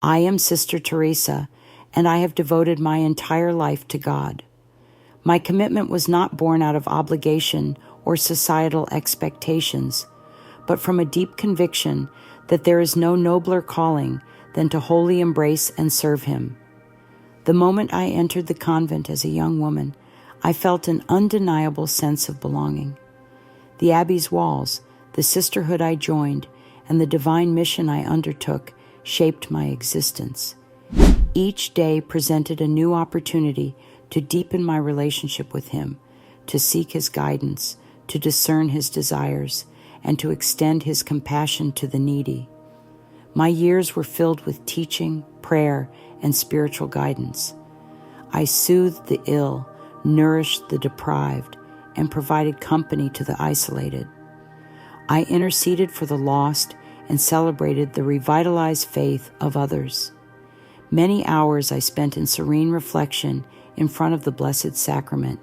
I am Sister Teresa, and I have devoted my entire life to God. My commitment was not born out of obligation or societal expectations, but from a deep conviction that there is no nobler calling than to wholly embrace and serve Him. The moment I entered the convent as a young woman, I felt an undeniable sense of belonging. The Abbey's walls, the sisterhood I joined, and the divine mission I undertook shaped my existence. Each day presented a new opportunity to deepen my relationship with Him, to seek His guidance, to discern His desires, and to extend His compassion to the needy. My years were filled with teaching, prayer, and spiritual guidance. I soothed the ill, nourished the deprived, and provided company to the isolated. I interceded for the lost and celebrated the revitalized faith of others. Many hours I spent in serene reflection in front of the Blessed Sacrament,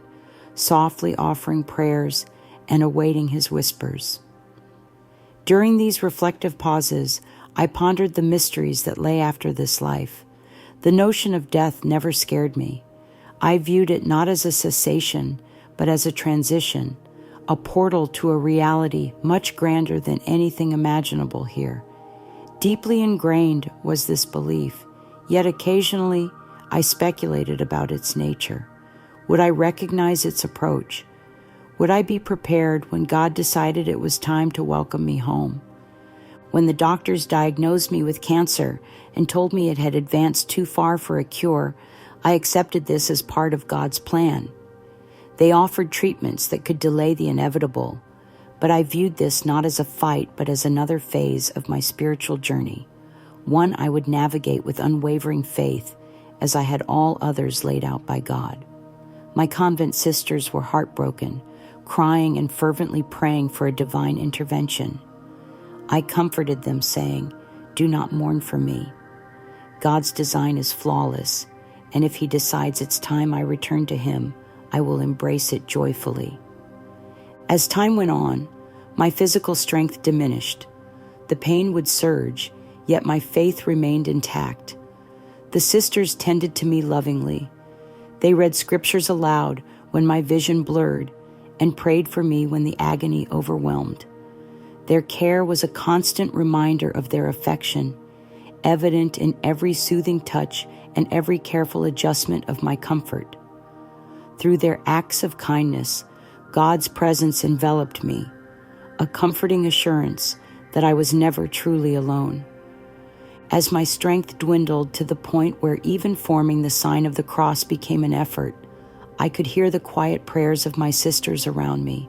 softly offering prayers and awaiting His whispers. During these reflective pauses, I pondered the mysteries that lay after this life. The notion of death never scared me. I viewed it not as a cessation, but as a transition, a portal to a reality much grander than anything imaginable here. Deeply ingrained was this belief, yet occasionally I speculated about its nature. Would I recognize its approach? Would I be prepared when God decided it was time to welcome me home? When the doctors diagnosed me with cancer and told me it had advanced too far for a cure, I accepted this as part of God's plan. They offered treatments that could delay the inevitable, but I viewed this not as a fight, but as another phase of my spiritual journey, one I would navigate with unwavering faith, as I had all others laid out by God. My convent sisters were heartbroken, crying and fervently praying for a divine intervention. I comforted them, saying, "Do not mourn for me. God's design is flawless, and if He decides it's time I return to Him, I will embrace it joyfully." As time went on, my physical strength diminished. The pain would surge, yet my faith remained intact. The sisters tended to me lovingly. They read scriptures aloud when my vision blurred and prayed for me when the agony overwhelmed. Their care was a constant reminder of their affection, evident in every soothing touch and every careful adjustment of my comfort. Through their acts of kindness, God's presence enveloped me, a comforting assurance that I was never truly alone. As my strength dwindled to the point where even forming the sign of the cross became an effort, I could hear the quiet prayers of my sisters around me,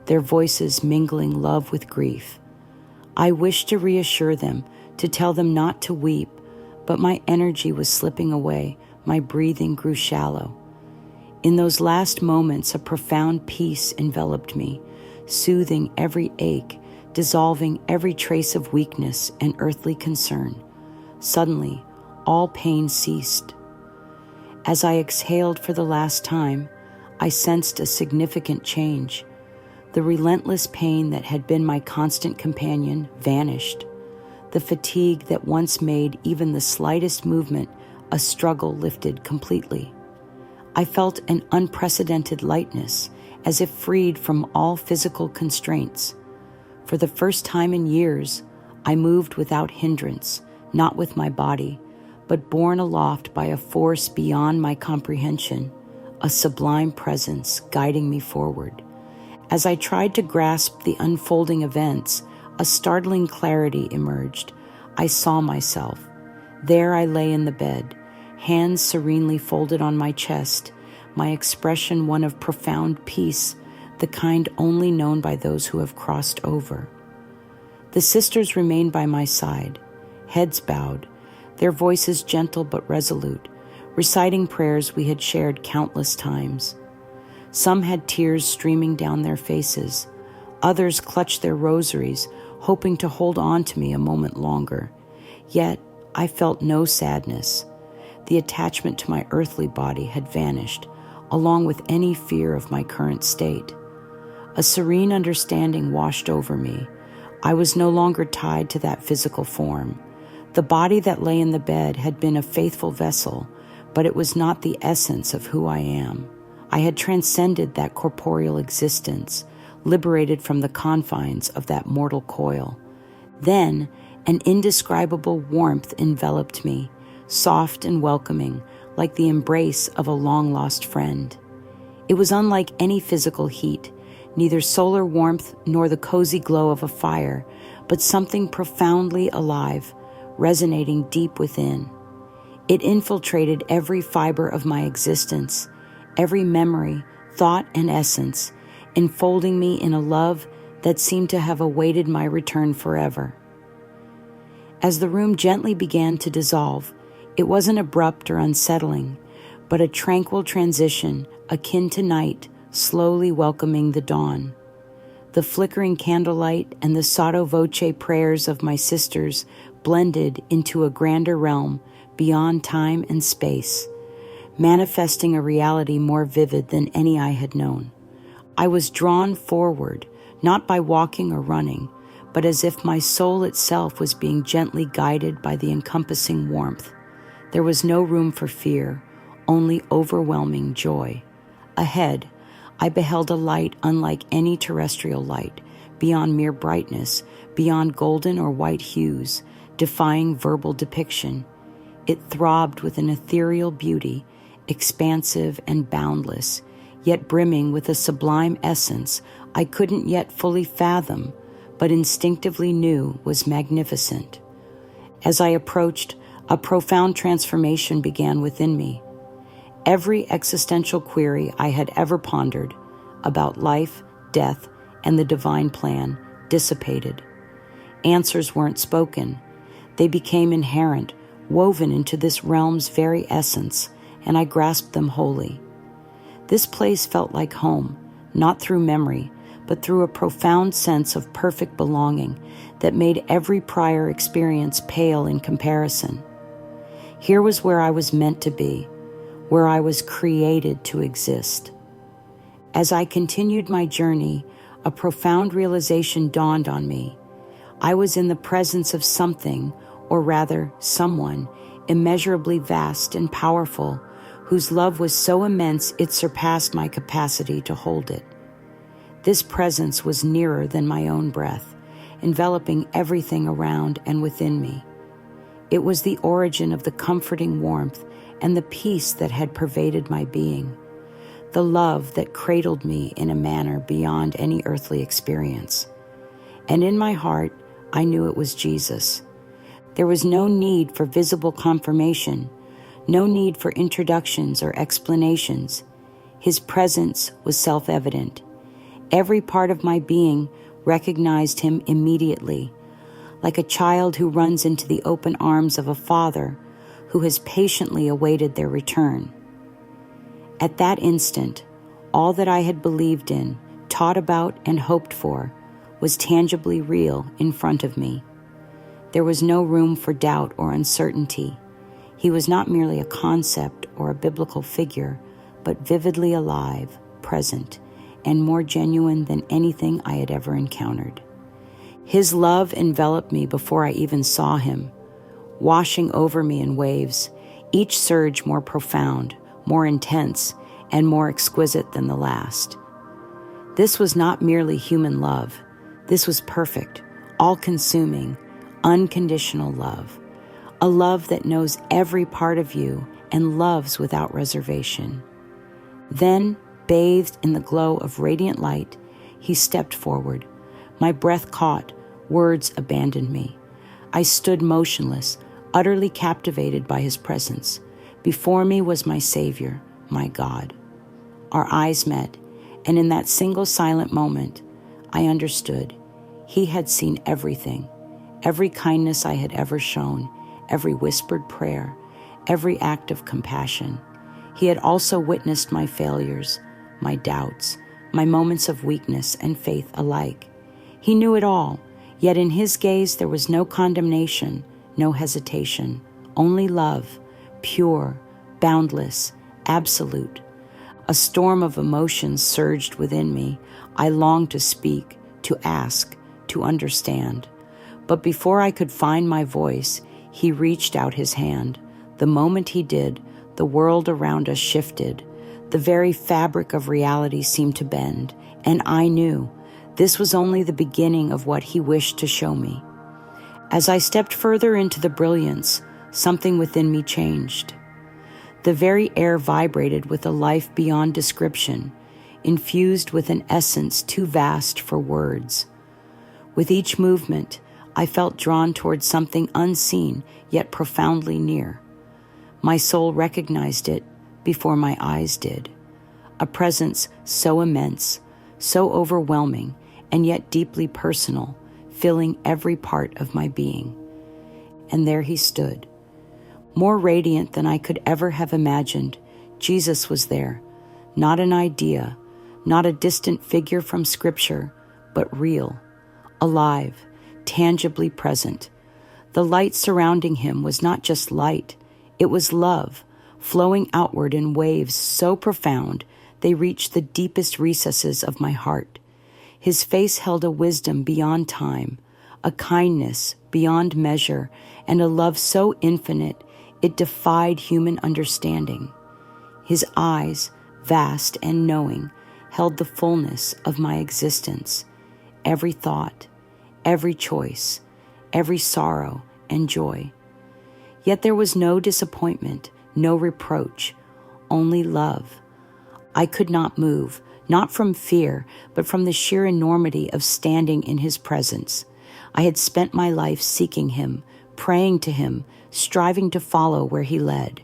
their voices mingling love with grief. I wished to reassure them, to tell them not to weep, but my energy was slipping away, my breathing grew shallow. In those last moments, a profound peace enveloped me, soothing every ache, dissolving every trace of weakness and earthly concern. Suddenly, all pain ceased. As I exhaled for the last time, I sensed a significant change. The relentless pain that had been my constant companion vanished. The fatigue that once made even the slightest movement a struggle lifted completely. I felt an unprecedented lightness, as if freed from all physical constraints. For the first time in years, I moved without hindrance, not with my body, but borne aloft by a force beyond my comprehension, a sublime presence guiding me forward. As I tried to grasp the unfolding events, a startling clarity emerged. I saw myself. There I lay in the bed, hands serenely folded on my chest, my expression one of profound peace, the kind only known by those who have crossed over. The sisters remained by my side, heads bowed, their voices gentle but resolute, reciting prayers we had shared countless times. Some had tears streaming down their faces. Others clutched their rosaries, hoping to hold on to me a moment longer. Yet I felt no sadness. The attachment to my earthly body had vanished, along with any fear of my current state. A serene understanding washed over me. I was no longer tied to that physical form. The body that lay in the bed had been a faithful vessel, but it was not the essence of who I am. I had transcended that corporeal existence, liberated from the confines of that mortal coil. Then, an indescribable warmth enveloped me, soft and welcoming, like the embrace of a long-lost friend. It was unlike any physical heat, neither solar warmth nor the cozy glow of a fire, but something profoundly alive, resonating deep within. It infiltrated every fiber of my existence, every memory, thought, and essence, enfolding me in a love that seemed to have awaited my return forever. As the room gently began to dissolve, it wasn't abrupt or unsettling, but a tranquil transition akin to night slowly welcoming the dawn. The flickering candlelight and the sotto voce prayers of my sisters blended into a grander realm beyond time and space, manifesting a reality more vivid than any I had known. I was drawn forward, not by walking or running, but as if my soul itself was being gently guided by the encompassing warmth. There was no room for fear, only overwhelming joy. Ahead, I beheld a light unlike any terrestrial light, beyond mere brightness, beyond golden or white hues, defying verbal depiction. It throbbed with an ethereal beauty, expansive and boundless, yet brimming with a sublime essence I couldn't yet fully fathom, but instinctively knew was magnificent. As I approached, a profound transformation began within me. Every existential query I had ever pondered about life, death, and the divine plan dissipated. Answers weren't spoken. They became inherent, woven into this realm's very essence, and I grasped them wholly. This place felt like home, not through memory, but through a profound sense of perfect belonging that made every prior experience pale in comparison. Here was where I was meant to be, where I was created to exist. As I continued my journey, a profound realization dawned on me. I was in the presence of something, or rather, someone, immeasurably vast and powerful, whose love was so immense it surpassed my capacity to hold it. This presence was nearer than my own breath, enveloping everything around and within me. It was the origin of the comforting warmth and the peace that had pervaded my being, the love that cradled me in a manner beyond any earthly experience. And in my heart, I knew it was Jesus. There was no need for visible confirmation, no need for introductions or explanations. His presence was self-evident. Every part of my being recognized him immediately, like a child who runs into the open arms of a father who has patiently awaited their return. At that instant, all that I had believed in, taught about, and hoped for was tangibly real in front of me. There was no room for doubt or uncertainty. He was not merely a concept or a biblical figure, but vividly alive, present, and more genuine than anything I had ever encountered. His love enveloped me before I even saw him, washing over me in waves, each surge more profound, more intense, and more exquisite than the last. This was not merely human love. This was perfect, all-consuming, unconditional love, a love that knows every part of you and loves without reservation. Then, bathed in the glow of radiant light, he stepped forward. My breath caught, words abandoned me. I stood motionless, utterly captivated by his presence. Before me was my Savior, my God. Our eyes met, and in that single silent moment, I understood. He had seen everything, every kindness I had ever shown, every whispered prayer, every act of compassion. He had also witnessed my failures, my doubts, my moments of weakness and faith alike. He knew it all, yet in his gaze there was no condemnation, no hesitation, only love, pure, boundless, absolute. A storm of emotions surged within me. I longed to speak, to ask, to understand. But before I could find my voice, he reached out his hand. The moment he did, the world around us shifted. The very fabric of reality seemed to bend, and I knew this was only the beginning of what he wished to show me. As I stepped further into the brilliance, something within me changed. The very air vibrated with a life beyond description, infused with an essence too vast for words. With each movement, I felt drawn towards something unseen yet profoundly near. My soul recognized it before my eyes did. A presence so immense, so overwhelming, and yet deeply personal, filling every part of my being. And there he stood. More radiant than I could ever have imagined, Jesus was there, not an idea, not a distant figure from Scripture, but real, alive, tangibly present. The light surrounding him was not just light, it was love, flowing outward in waves so profound they reached the deepest recesses of my heart. His face held a wisdom beyond time, a kindness beyond measure, and a love so infinite it defied human understanding. His eyes, vast and knowing, held the fullness of my existence, every thought, every choice, every sorrow and joy. Yet there was no disappointment, no reproach, only love. I could not move, not from fear, but from the sheer enormity of standing in his presence. I had spent my life seeking him, praying to him, striving to follow where he led.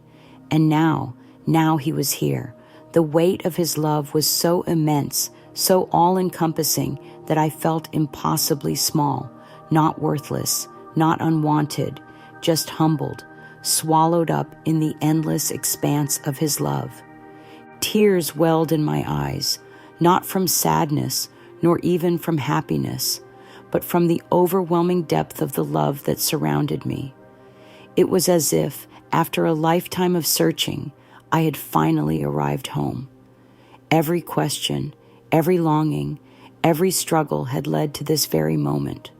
And now he was here. The weight of his love was so immense, so all-encompassing, that I felt impossibly small, not worthless, not unwanted, just humbled, swallowed up in the endless expanse of his love. Tears welled in my eyes, not from sadness, nor even from happiness, but from the overwhelming depth of the love that surrounded me. It was as if, after a lifetime of searching, I had finally arrived home. Every question, every longing, every struggle had led to this very moment,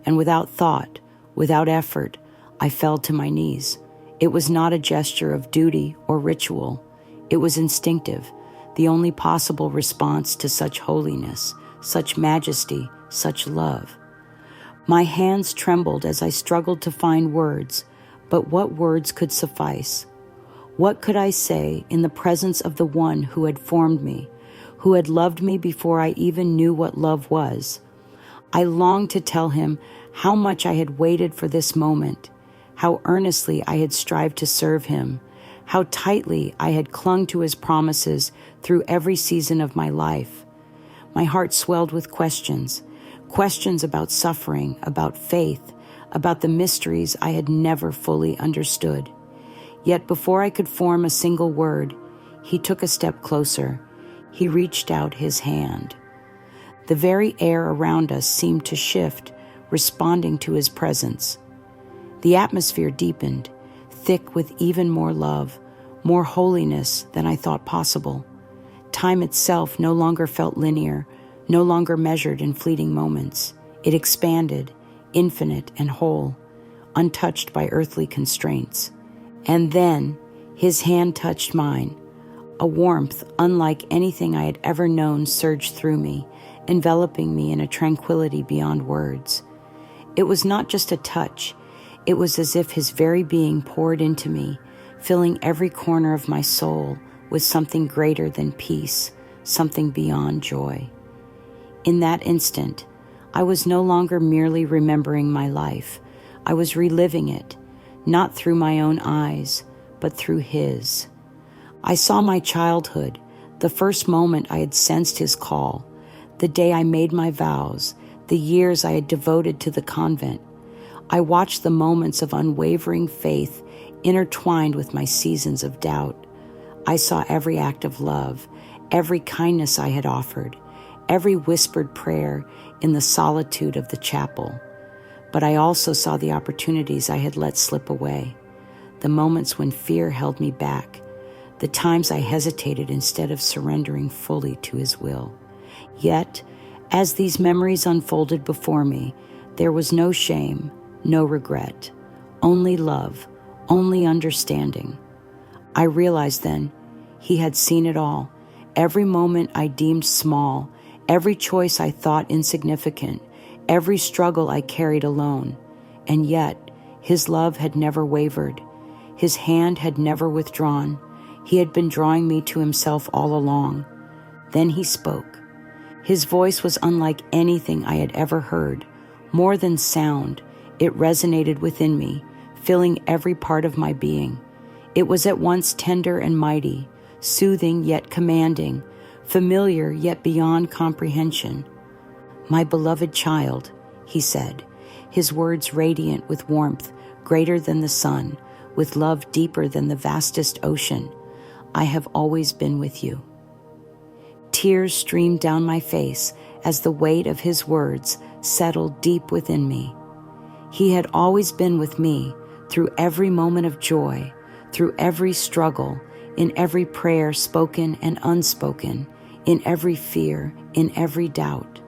and without thought, without effort, I fell to my knees. It was not a gesture of duty or ritual. It was instinctive, the only possible response to such holiness, such majesty, such love. My hands trembled as I struggled to find words, but what words could suffice? What could I say in the presence of the one who had formed me, who had loved me before I even knew what love was? I longed to tell him how much I had waited for this moment, how earnestly I had strived to serve him, how tightly I had clung to his promises through every season of my life. My heart swelled with questions about suffering, about faith, about the mysteries I had never fully understood. Yet before I could form a single word, he took a step closer. He reached out his hand. The very air around us seemed to shift, responding to his presence. The atmosphere deepened, thick with even more love, more holiness than I thought possible. Time itself no longer felt linear, no longer measured in fleeting moments. It expanded, infinite and whole, untouched by earthly constraints. And then his hand touched mine. A warmth unlike anything I had ever known surged through me, enveloping me in a tranquility beyond words. It was not just a touch. It was as if his very being poured into me, filling every corner of my soul with something greater than peace, something beyond joy. In that instant, I was no longer merely remembering my life. I was reliving it, not through my own eyes, but through his. I saw my childhood, the first moment I had sensed his call, the day I made my vows, the years I had devoted to the convent. I watched the moments of unwavering faith intertwined with my seasons of doubt. I saw every act of love, every kindness I had offered, every whispered prayer in the solitude of the chapel. But I also saw the opportunities I had let slip away, the moments when fear held me back, the times I hesitated instead of surrendering fully to his will. Yet, as these memories unfolded before me, there was no shame, no regret, only love, only understanding. I realized then he had seen it all, every moment I deemed small, every choice I thought insignificant, every struggle I carried alone. And yet, his love had never wavered. His hand had never withdrawn. He had been drawing me to himself all along. Then he spoke. His voice was unlike anything I had ever heard. More than sound, it resonated within me, filling every part of my being. It was at once tender and mighty, soothing yet commanding, familiar yet beyond comprehension. "My beloved child," he said, his words radiant with warmth greater than the sun, with love deeper than the vastest ocean. "I have always been with you." Tears streamed down my face as the weight of his words settled deep within me. He had always been with me through every moment of joy, through every struggle, in every prayer spoken and unspoken, in every fear, in every doubt.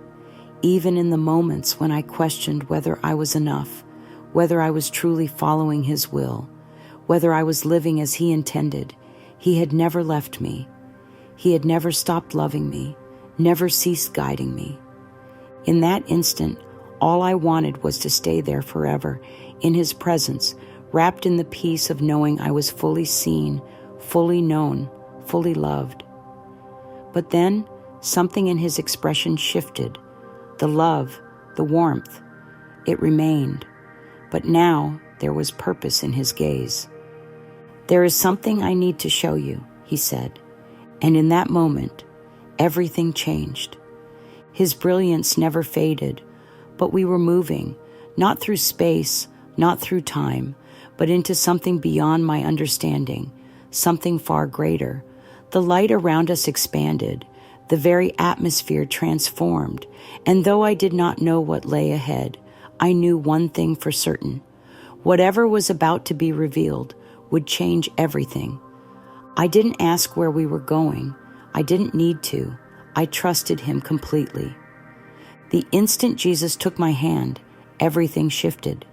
Even in the moments when I questioned whether I was enough, whether I was truly following his will, whether I was living as he intended, he had never left me. He had never stopped loving me, never ceased guiding me. In that instant, all I wanted was to stay there forever, in his presence, wrapped in the peace of knowing I was fully seen, fully known, fully loved. But then, something in his expression shifted. The love, the warmth, it remained. But now there was purpose in his gaze. "There is something I need to show you," he said. And in that moment, everything changed. His brilliance never faded, but we were moving, not through space, not through time, but into something beyond my understanding, something far greater. The light around us expanded, the very atmosphere transformed, and though I did not know what lay ahead, I knew one thing for certain. Whatever was about to be revealed would change everything. I didn't ask where we were going. I didn't need to. I trusted him completely. The instant Jesus took my hand, everything shifted.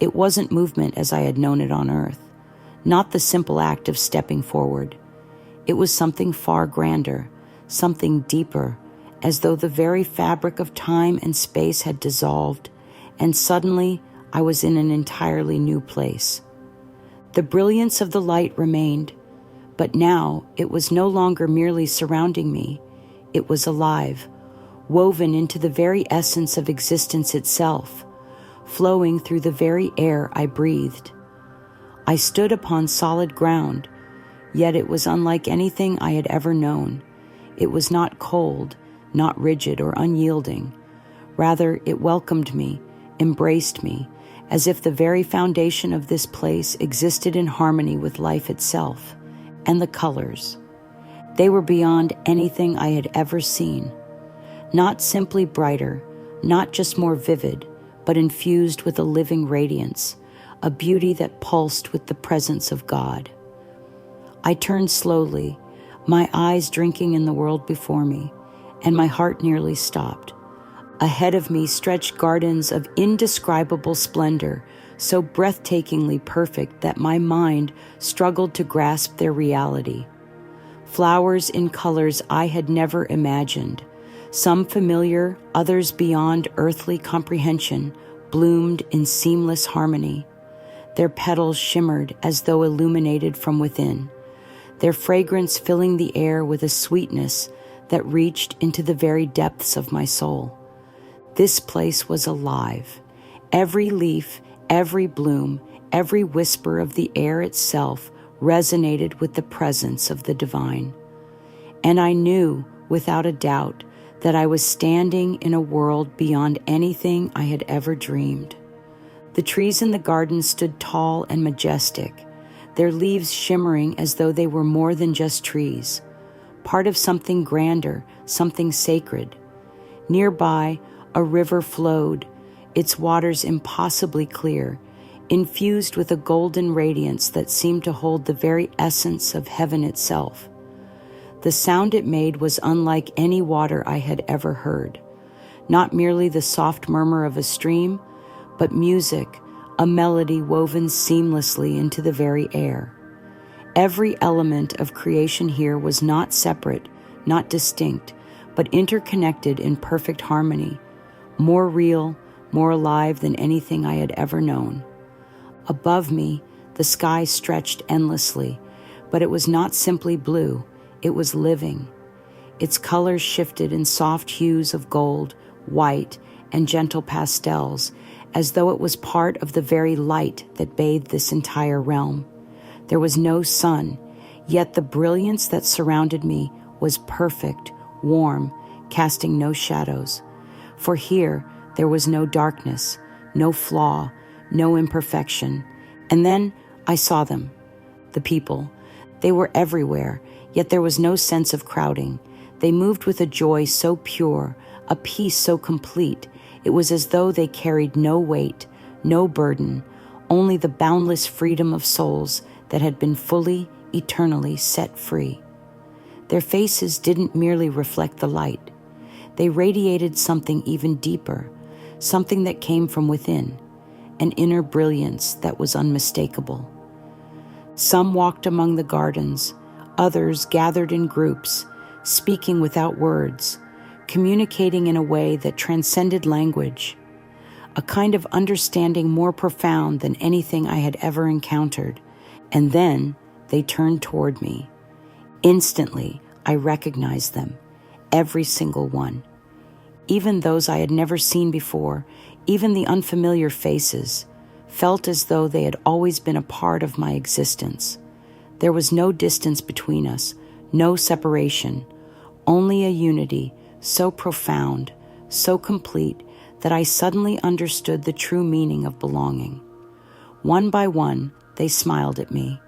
It wasn't movement as I had known it on earth, not the simple act of stepping forward. It was something far grander, something deeper, as though the very fabric of time and space had dissolved, and suddenly I was in an entirely new place. The brilliance of the light remained, but now it was no longer merely surrounding me. It was alive, woven into the very essence of existence itself, flowing through the very air I breathed. I stood upon solid ground, yet it was unlike anything I had ever known. It was not cold, not rigid or unyielding. Rather, it welcomed me, embraced me, as if the very foundation of this place existed in harmony with life itself. And the colors. They were beyond anything I had ever seen. Not simply brighter, not just more vivid, but infused with a living radiance, a beauty that pulsed with the presence of God. I turned slowly, my eyes drinking in the world before me, and my heart nearly stopped. Ahead of me stretched gardens of indescribable splendor, so breathtakingly perfect that my mind struggled to grasp their reality. Flowers in colors I had never imagined, some familiar, others beyond earthly comprehension, bloomed in seamless harmony. Their petals shimmered as though illuminated from within, their fragrance filling the air with a sweetness that reached into the very depths of my soul. This place was alive. Every leaf, every bloom, every whisper of the air itself resonated with the presence of the divine. And I knew, without a doubt, that I was standing in a world beyond anything I had ever dreamed. The trees in the garden stood tall and majestic, their leaves shimmering as though they were more than just trees, part of something grander, something sacred. Nearby, a river flowed, its waters impossibly clear, infused with a golden radiance that seemed to hold the very essence of heaven itself. The sound it made was unlike any water I had ever heard, not merely the soft murmur of a stream, but music, a melody woven seamlessly into the very air. Every element of creation here was not separate, not distinct, but interconnected in perfect harmony, more real, more alive than anything I had ever known. Above me, the sky stretched endlessly, but it was not simply blue, it was living. Its colors shifted in soft hues of gold, white, and gentle pastels, as though it was part of the very light that bathed this entire realm. There was no sun, yet the brilliance that surrounded me was perfect, warm, casting no shadows. For here, there was no darkness, no flaw, no imperfection. And then I saw them, the people. They were everywhere, yet there was no sense of crowding. They moved with a joy so pure, a peace so complete. It was as though they carried no weight, no burden, only the boundless freedom of souls that had been fully, eternally set free. Their faces didn't merely reflect the light. They radiated something even deeper, something that came from within, an inner brilliance that was unmistakable. Some walked among the gardens, others gathered in groups, speaking without words, communicating in a way that transcended language, a kind of understanding more profound than anything I had ever encountered. And then they turned toward me. Instantly, I recognized them, every single one. Even those I had never seen before, even the unfamiliar faces, felt as though they had always been a part of my existence. There was no distance between us, no separation, only a unity so profound, so complete, that I suddenly understood the true meaning of belonging. One by one, they smiled at me,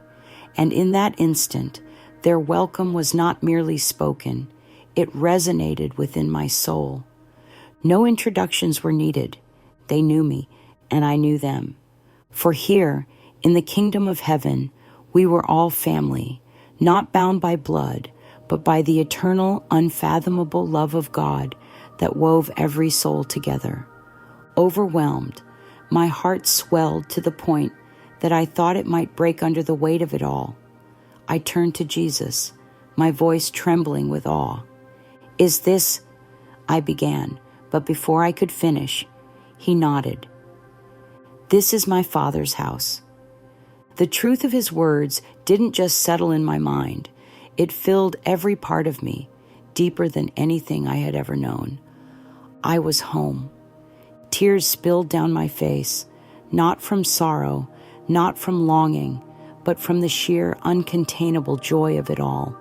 and in that instant, their welcome was not merely spoken, it resonated within my soul. No introductions were needed. They knew me, and I knew them. For here, in the kingdom of heaven, we were all family, not bound by blood, but by the eternal, unfathomable love of God that wove every soul together. Overwhelmed, my heart swelled to the point that I thought it might break under the weight of it all. I turned to Jesus, my voice trembling with awe. "Is this—" I began, but before I could finish, he nodded. "This is my Father's house." The truth of his words didn't just settle in my mind. It filled every part of me, deeper than anything I had ever known. I was home. Tears spilled down my face, not from sorrow, not from longing, but from the sheer, uncontainable joy of it all.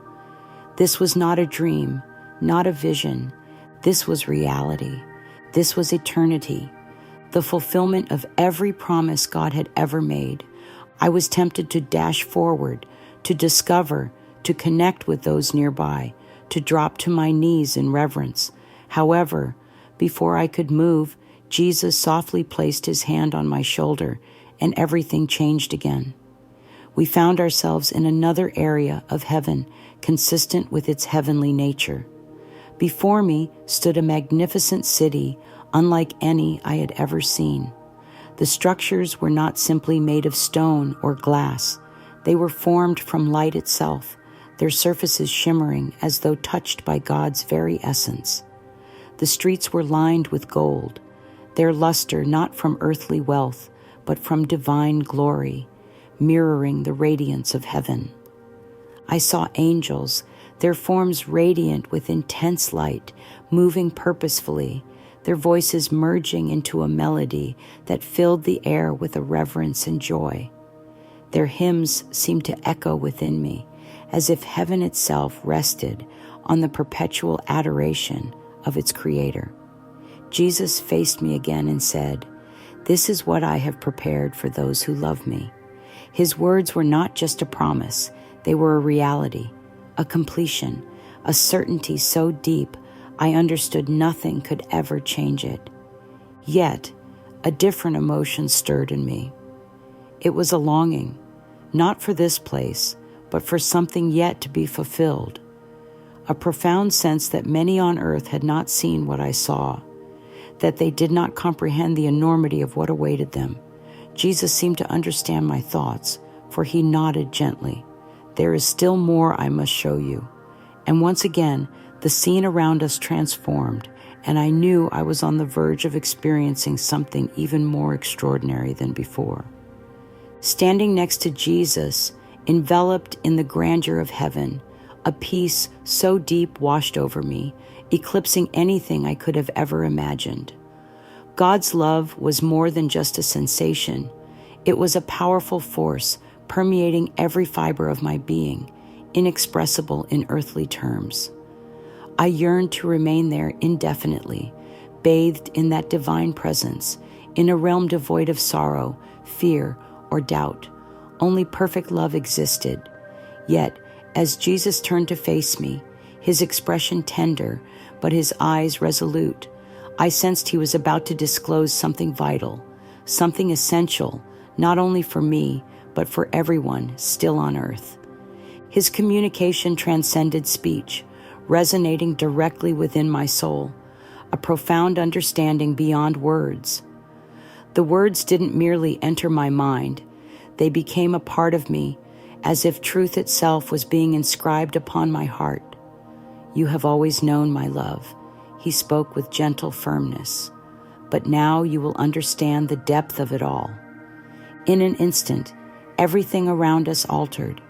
This was not a dream, not a vision. This was reality. This was eternity, the fulfillment of every promise God had ever made. I was tempted to dash forward, to discover, to connect with those nearby, to drop to my knees in reverence. However, before I could move, Jesus softly placed his hand on my shoulder, and everything changed again. We found ourselves in another area of heaven, consistent with its heavenly nature. Before me stood a magnificent city, unlike any I had ever seen. The structures were not simply made of stone or glass. They were formed from light itself, their surfaces shimmering as though touched by God's very essence. The streets were lined with gold, their luster not from earthly wealth, but from divine glory, mirroring the radiance of heaven. I saw angels, their forms radiant with intense light, moving purposefully, their voices merging into a melody that filled the air with a reverence and joy. Their hymns seemed to echo within me, as if heaven itself rested on the perpetual adoration of its Creator. Jesus faced me again and said, "This is what I have prepared for those who love me." His words were not just a promise, they were a reality, a completion, a certainty so deep I understood nothing could ever change it. Yet, a different emotion stirred in me. It was a longing, not for this place, but for something yet to be fulfilled. A profound sense that many on earth had not seen what I saw, that they did not comprehend the enormity of what awaited them. Jesus seemed to understand my thoughts, for he nodded gently. "There is still more I must show you." And once again, the scene around us transformed, and I knew I was on the verge of experiencing something even more extraordinary than before. Standing next to Jesus, enveloped in the grandeur of heaven, a peace so deep washed over me, eclipsing anything I could have ever imagined. God's love was more than just a sensation. It was a powerful force permeating every fiber of my being, inexpressible in earthly terms. I yearned to remain there indefinitely, bathed in that divine presence, in a realm devoid of sorrow, fear, or doubt. Only perfect love existed. Yet, as Jesus turned to face me, his expression tender, but his eyes resolute, I sensed he was about to disclose something vital, something essential, not only for me, but for everyone still on earth. His communication transcended speech, resonating directly within my soul, a profound understanding beyond words. The words didn't merely enter my mind, they became a part of me, as if truth itself was being inscribed upon my heart. "You have always known my love," he spoke with gentle firmness, "but now you will understand the depth of it all." In an instant, everything around us altered.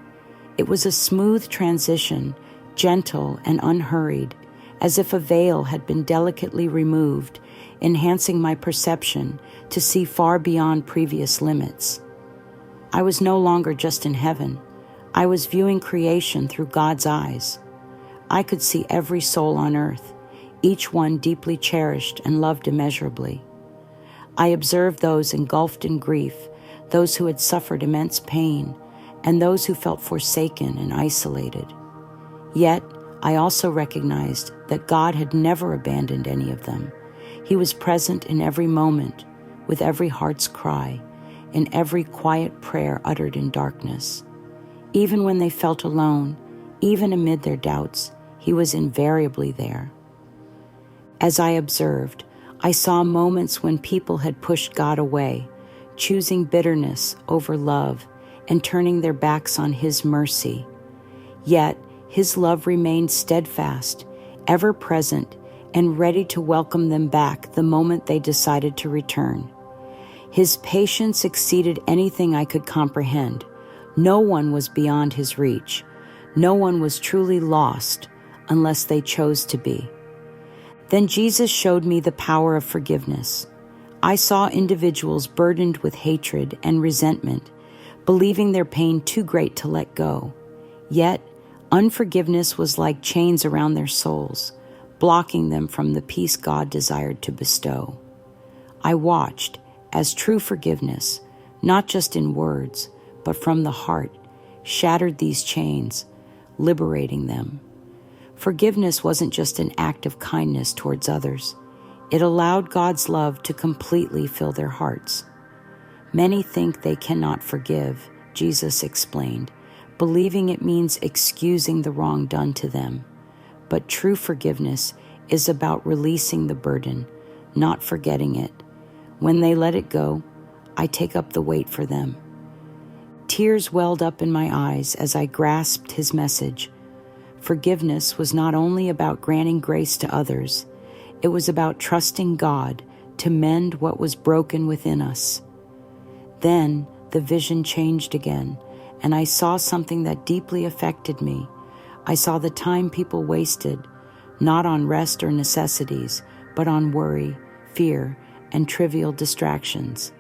It was a smooth transition, gentle and unhurried, as if a veil had been delicately removed, enhancing my perception to see far beyond previous limits. I was no longer just in heaven. I was viewing creation through God's eyes. I could see every soul on earth, each one deeply cherished and loved immeasurably. I observed those engulfed in grief, those who had suffered immense pain, and those who felt forsaken and isolated. Yet, I also recognized that God had never abandoned any of them. He was present in every moment, with every heart's cry, in every quiet prayer uttered in darkness. Even when they felt alone, even amid their doubts, he was invariably there. As I observed, I saw moments when people had pushed God away, choosing bitterness over love and turning their backs on his mercy. Yet, his love remained steadfast, ever present, and ready to welcome them back the moment they decided to return. His patience exceeded anything I could comprehend. No one was beyond his reach. No one was truly lost unless they chose to be. Then Jesus showed me the power of forgiveness. I saw individuals burdened with hatred and resentment, believing their pain too great to let go. Yet, unforgiveness was like chains around their souls, blocking them from the peace God desired to bestow. I watched as true forgiveness, not just in words, but from the heart, shattered these chains, liberating them. Forgiveness wasn't just an act of kindness towards others. It allowed God's love to completely fill their hearts. Many think they cannot forgive, Jesus explained, believing it means excusing the wrong done to them. But true forgiveness is about releasing the burden, not forgetting it. When they let it go, I take up the weight for them. Tears welled up in my eyes as I grasped his message. Forgiveness was not only about granting grace to others, it was about trusting God to mend what was broken within us. Then the vision changed again, and I saw something that deeply affected me. I saw the time people wasted, not on rest or necessities, but on worry, fear, and trivial distractions.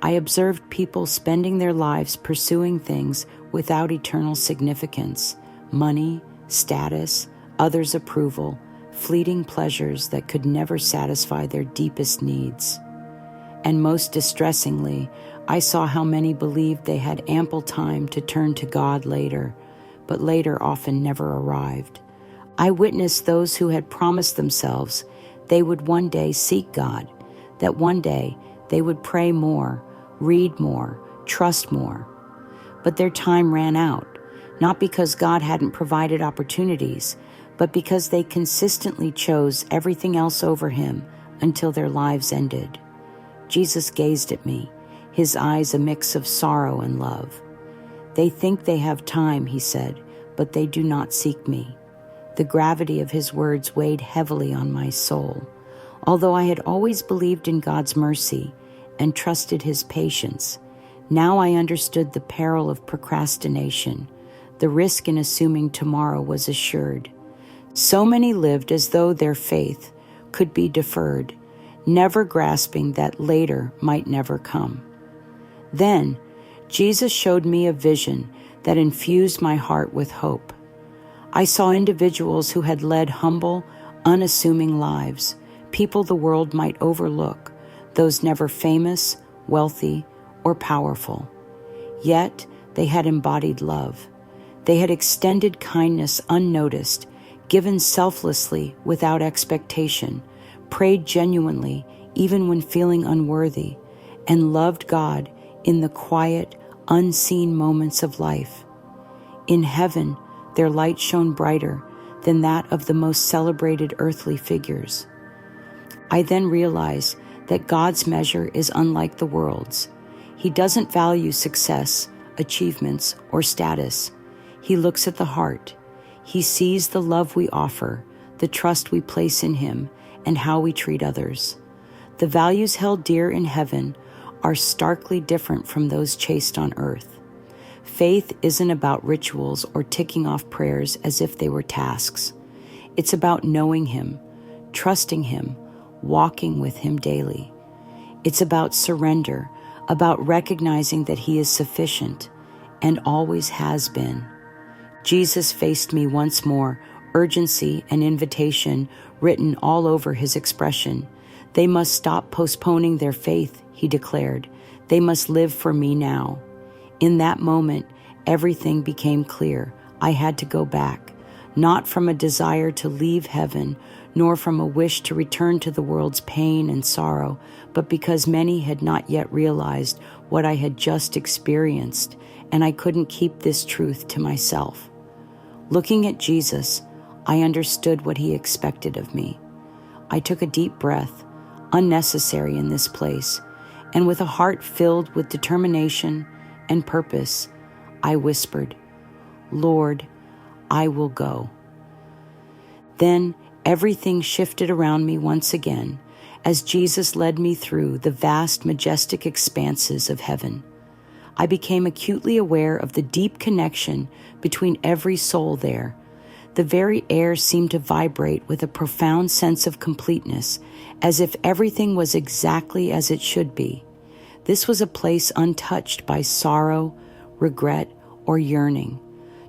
I observed people spending their lives pursuing things without eternal significance: money, status, others' approval, fleeting pleasures that could never satisfy their deepest needs. And most distressingly, I saw how many believed they had ample time to turn to God later, but later often never arrived. I witnessed those who had promised themselves they would one day seek God, that one day they would pray more, read more, trust more. But their time ran out, not because God hadn't provided opportunities, but because they consistently chose everything else over him until their lives ended. Jesus gazed at me, his eyes a mix of sorrow and love. "They think they have time," he said, "but they do not seek me." The gravity of his words weighed heavily on my soul. Although I had always believed in God's mercy and trusted his patience, now I understood the peril of procrastination, the risk in assuming tomorrow was assured. So many lived as though their faith could be deferred, never grasping that later might never come. Then, Jesus showed me a vision that infused my heart with hope. I saw individuals who had led humble, unassuming lives, people the world might overlook, those never famous, wealthy, or powerful. Yet, they had embodied love. They had extended kindness unnoticed, given selflessly without expectation, prayed genuinely even when feeling unworthy, and loved God in the quiet, unseen moments of life. In heaven, their light shone brighter than that of the most celebrated earthly figures. I then realized that God's measure is unlike the world's. He doesn't value success, achievements, or status. He looks at the heart. He sees the love we offer, the trust we place in him, and how we treat others. The values held dear in heaven are starkly different from those chased on earth. Faith isn't about rituals or ticking off prayers as if they were tasks. It's about knowing him, trusting him, walking with him daily. It's about surrender, about recognizing that he is sufficient and always has been. Jesus faced me once more, urgency and invitation written all over his expression. They must stop postponing their faith, he declared. They must live for me now. In that moment, everything became clear. I had to go back, not from a desire to leave heaven, nor from a wish to return to the world's pain and sorrow, but because many had not yet realized what I had just experienced, and I couldn't keep this truth to myself. Looking at Jesus, I understood what he expected of me. I took a deep breath, unnecessary in this place, and with a heart filled with determination and purpose, I whispered, "Lord, I will go." Then everything shifted around me once again as Jesus led me through the vast, majestic expanses of heaven. I became acutely aware of the deep connection between every soul there. The very air seemed to vibrate with a profound sense of completeness, as if everything was exactly as it should be. This was a place untouched by sorrow, regret, or yearning.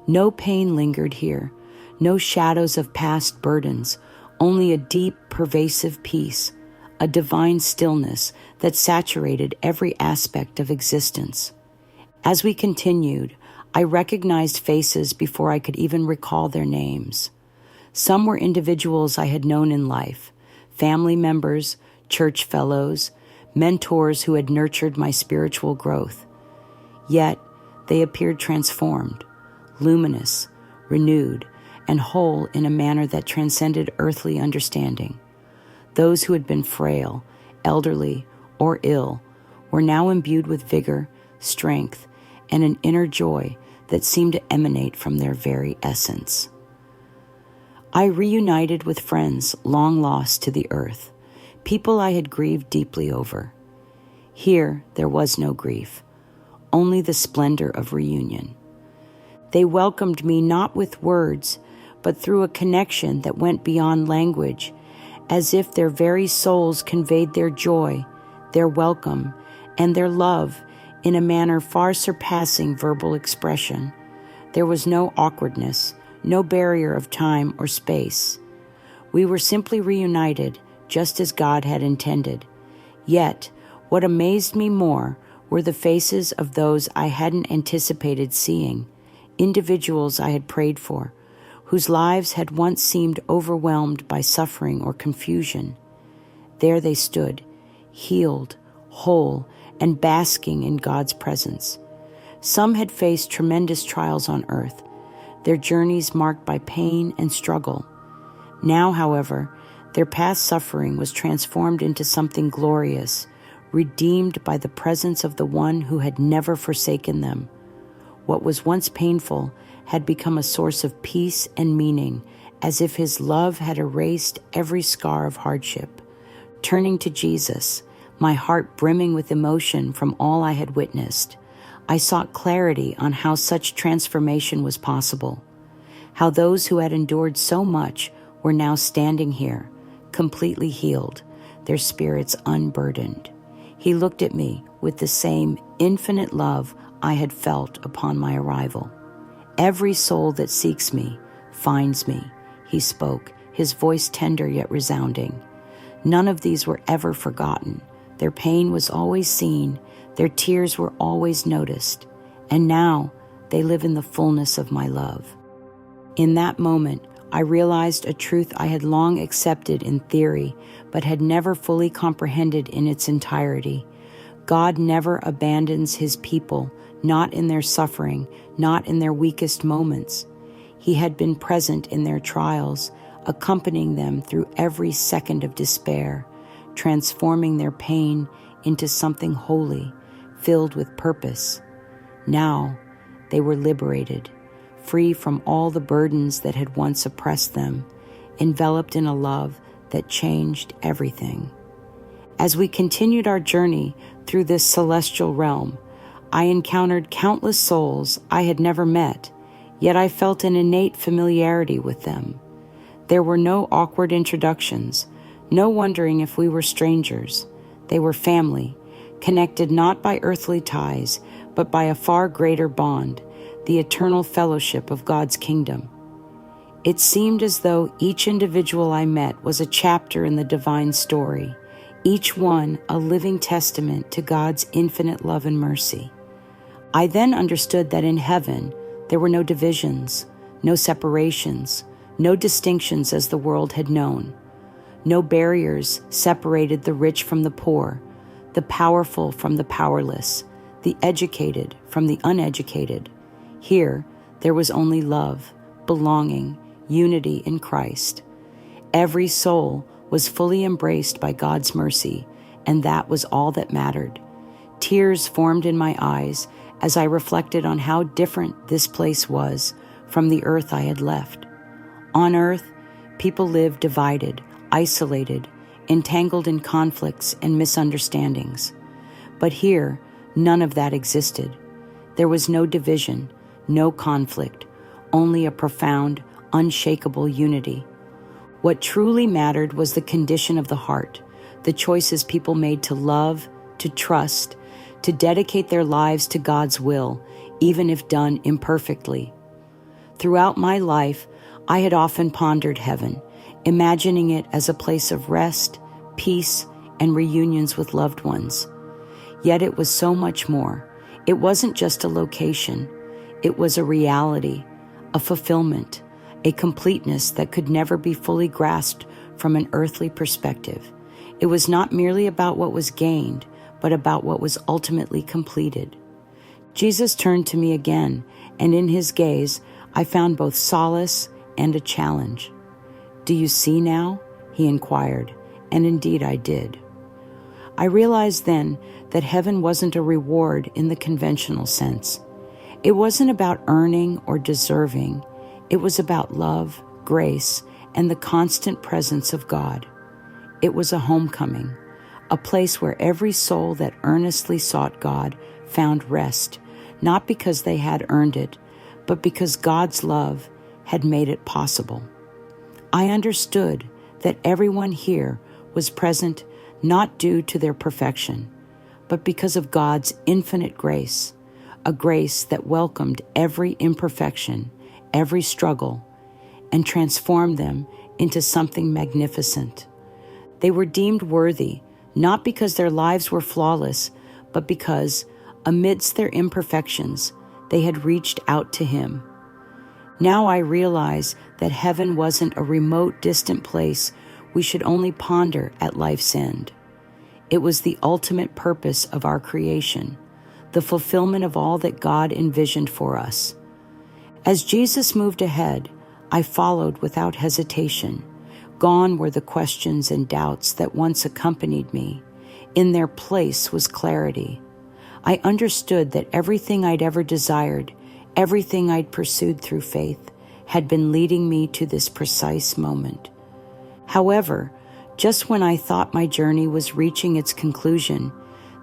No pain lingered here, no shadows of past burdens, only a deep, pervasive peace, a divine stillness that saturated every aspect of existence. As we continued, I recognized faces before I could even recall their names. Some were individuals I had known in life, family members, church fellows, mentors who had nurtured my spiritual growth. Yet, they appeared transformed, luminous, renewed, and whole in a manner that transcended earthly understanding. Those who had been frail, elderly, or ill were now imbued with vigor, strength, and an inner joy that seemed to emanate from their very essence. I reunited with friends long lost to the earth, people I had grieved deeply over. Here there was no grief, only the splendor of reunion. They welcomed me not with words, but through a connection that went beyond language, as if their very souls conveyed their joy, their welcome, and their love in a manner far surpassing verbal expression. There was no awkwardness, no barrier of time or space. We were simply reunited, just as God had intended. Yet, what amazed me more were the faces of those I hadn't anticipated seeing, individuals I had prayed for, whose lives had once seemed overwhelmed by suffering or confusion. There they stood, healed, whole, and basking in God's presence. Some had faced tremendous trials on earth, their journeys marked by pain and struggle. Now, however, their past suffering was transformed into something glorious, redeemed by the presence of the one who had never forsaken them. What was once painful had become a source of peace and meaning, as if his love had erased every scar of hardship. Turning to Jesus, my heart brimming with emotion from all I had witnessed, I sought clarity on how such transformation was possible, how those who had endured so much were now standing here, completely healed, their spirits unburdened. He looked at me with the same infinite love I had felt upon my arrival. "Every soul that seeks me finds me," he spoke, his voice tender yet resounding. None of these were ever forgotten. Their pain was always seen, their tears were always noticed, and now they live in the fullness of my love. In that moment, I realized a truth I had long accepted in theory, but had never fully comprehended in its entirety. God never abandons his people, not in their suffering, not in their weakest moments. He had been present in their trials, accompanying them through every second of despair, transforming their pain into something holy, filled with purpose. Now they were liberated, free from all the burdens that had once oppressed them, enveloped in a love that changed everything. As we continued our journey through this celestial realm, I encountered countless souls I had never met, yet I felt an innate familiarity with them. There were no awkward introductions, no wondering if we were strangers. They were family, connected not by earthly ties, but by a far greater bond, the eternal fellowship of God's kingdom. It seemed as though each individual I met was a chapter in the divine story, each one a living testament to God's infinite love and mercy. I then understood that in heaven there were no divisions, no separations, no distinctions as the world had known. No barriers separated the rich from the poor, the powerful from the powerless, the educated from the uneducated. Here, there was only love, belonging, unity in Christ. Every soul was fully embraced by God's mercy, and that was all that mattered. Tears formed in my eyes as I reflected on how different this place was from the earth I had left. On earth, people lived divided, isolated, entangled in conflicts and misunderstandings. But here, none of that existed. There was no division, no conflict, only a profound, unshakable unity. What truly mattered was the condition of the heart, the choices people made to love, to trust, to dedicate their lives to God's will, even if done imperfectly. Throughout my life, I had often pondered heaven, imagining it as a place of rest, peace, and reunions with loved ones. Yet it was so much more. It wasn't just a location. It was a reality, a fulfillment, a completeness that could never be fully grasped from an earthly perspective. It was not merely about what was gained, but about what was ultimately completed. Jesus turned to me again, and in his gaze, I found both solace and a challenge. "Do you see now?" he inquired, and indeed I did. I realized then that heaven wasn't a reward in the conventional sense. It wasn't about earning or deserving. It was about love, grace, and the constant presence of God. It was a homecoming, a place where every soul that earnestly sought God found rest, not because they had earned it, but because God's love had made it possible. I understood that everyone here was present not due to their perfection, but because of God's infinite grace, a grace that welcomed every imperfection, every struggle, and transformed them into something magnificent. They were deemed worthy, not because their lives were flawless, but because, amidst their imperfections, they had reached out to Him. Now I realize that heaven wasn't a remote, distant place we should only ponder at life's end. It was the ultimate purpose of our creation, the fulfillment of all that God envisioned for us. As Jesus moved ahead, I followed without hesitation. Gone were the questions and doubts that once accompanied me. In their place was clarity. I understood that everything I'd ever desired, everything I'd pursued through faith, had been leading me to this precise moment. However, just when I thought my journey was reaching its conclusion,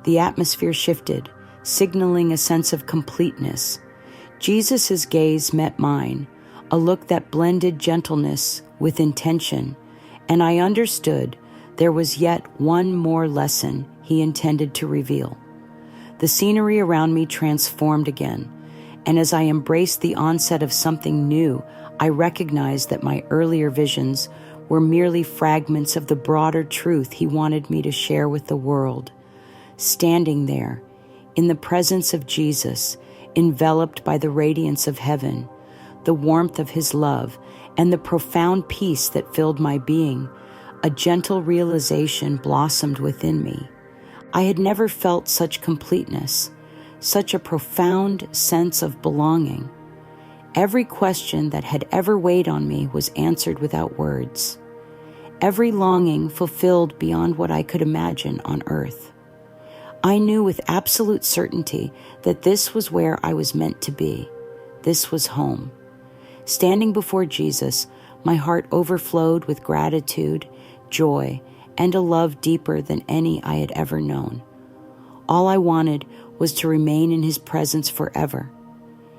the atmosphere shifted, signaling a sense of completeness. Jesus' gaze met mine, a look that blended gentleness with intention, and I understood there was yet one more lesson he intended to reveal. The scenery around me transformed again, and as I embraced the onset of something new, I recognized that my earlier visions were merely fragments of the broader truth he wanted me to share with the world. Standing there, in the presence of Jesus, enveloped by the radiance of heaven, the warmth of his love, and the profound peace that filled my being, a gentle realization blossomed within me. I had never felt such completeness, such a profound sense of belonging. Every question that had ever weighed on me was answered without words. Every longing fulfilled beyond what I could imagine on earth. I knew with absolute certainty that this was where I was meant to be. This was home. Standing before Jesus, my heart overflowed with gratitude, joy, and a love deeper than any I had ever known. All I wanted was to remain in his presence forever.